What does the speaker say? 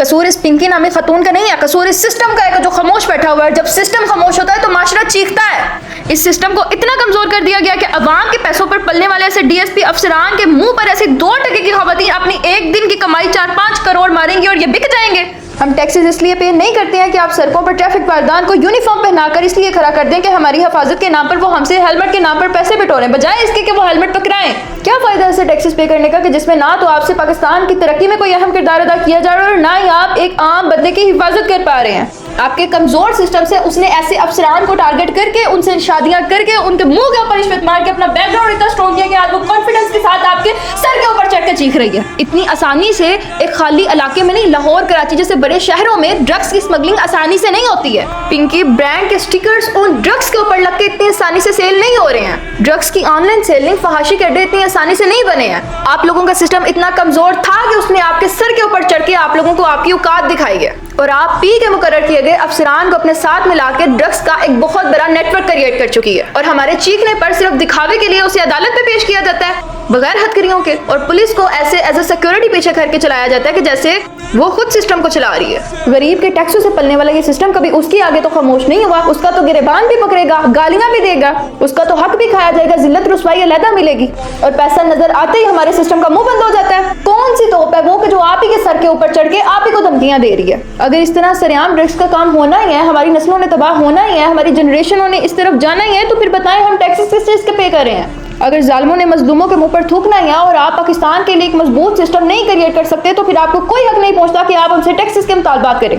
कसूर इस पिंकी नामी खतून का नहीं है, कसूर इस सिस्टम का है जो खामोश बैठा हुआ है। जब सिस्टम खामोश होता है तो माशरा चीखता है। इस सिस्टम को इतना कमजोर कर दिया गया कि अवाम के पैसों पर पलने वाले ऐसे डीएसपी अफसरान के मुंह पर ऐसी 2% की खवातीन अपनी एक दिन की कमाई 4-5 करोड़ मारेंगी और ये बिक जाएंगे। हम टैक्सेस इसलिए पे नहीं करते हैं कि आप सड़कों पर ट्रैफिक वारदान को यूनिफॉर्म पहनाकर इसलिए खड़ा कर दें कि हमारी हिफाजत के नाम पर वो हमसे हेलमेट के नाम पर पैसे बटोरें, बजाय इसके कि वो हेलमेट पकड़ाएं। क्या फायदा ऐसे टैक्सेस पे करने का कि जिसमें ना तो आपसे पाकिस्तान की तरक्की में कोई अहम किरदार अदा किया जा रहा है और ना ही आप एक आम बंदे की हिफाजत कर पा रहे हैं। आपके कमजोर सिस्टम से उसने ऐसे अफसरान को टारगेट करके उनसे शादियां करके उनके मुंह के ऊपर रिश्वत मार के अपना बैकग्राउंड इतना स्ट्रॉन्ग किया कि आज वो कॉन्फिडेंस के साथ आपके सर के ऊपर चढ़ के चीख रही है। इतनी आसानी से एक खाली इलाके में नहीं, लाहौर कराची जैसे बड़े शहरों में ड्रग्स की स्मगलिंग आसानी से नहीं होती है। पिंकी ब्रांड के स्टिकर्स उन ड्रग्स के ऊपर लग के इतनी आसानी से सेल नहीं हो रहे हैं। ड्रग्स की ऑनलाइन सेलिंग, फहाशी के अड्डे इतनी आसानी से नहीं बने हैं। आप लोगों का सिस्टम इतना कमजोर था कि उसने आपके सर के ऊपर चढ़ के आप लोगों को आपकी औकात दिखाई है और आप पी के मुकर्रर किए गए अफसरान को अपने साथ मिला के ड्रग्स का एक बहुत बड़ा नेटवर्क क्रिएट कर चुकी है और हमारे चीखने पर सिर्फ दिखावे के लिए उसे अदालत में पेश किया जाता है बगैर हथकड़ियों के, और पुलिस को ऐसे एज ए सिक्योरिटी पीछे करके चलाया जाता है कि जैसे वो खुद सिस्टम को चला रही है। गरीब के टैक्सों से पलने वाला ये सिस्टम कभी उसकी आगे तो खामोश नहीं हुआ। उसका तो गिरेबान भी पकड़ेगा, गालियां भी देगा, उसका तो हक भी खाया जाएगा, जिल्लत रुसवाई अलहदा मिलेगी और पैसा नजर आते ही हमारे सिस्टम का मुंह बंद हो जाता है। कौन सी तोप है वो कि जो आप ही के सर के ऊपर चढ़ के आप ही को धमकियां दे रही है। अगर इस तरह सरेआम ड्रग्स का काम होना ही है, हमारी नस्लों ने तबाह होना ही है, हमारी जनरेशनों ने इस तरफ जाना ही है, तो फिर बताएं हम टैक्सेस किस चीज के पे कर रहे हैं। अगर जालिमों ने मजलूमों के मुंह पर थूकना है और आप पाकिस्तान के लिए एक मजबूत सिस्टम नहीं क्रिएट कर सकते तो फिर आपको कोई हक नहीं पहुंचता कि आप हमसे टैक्सेस के मुतालबात करें।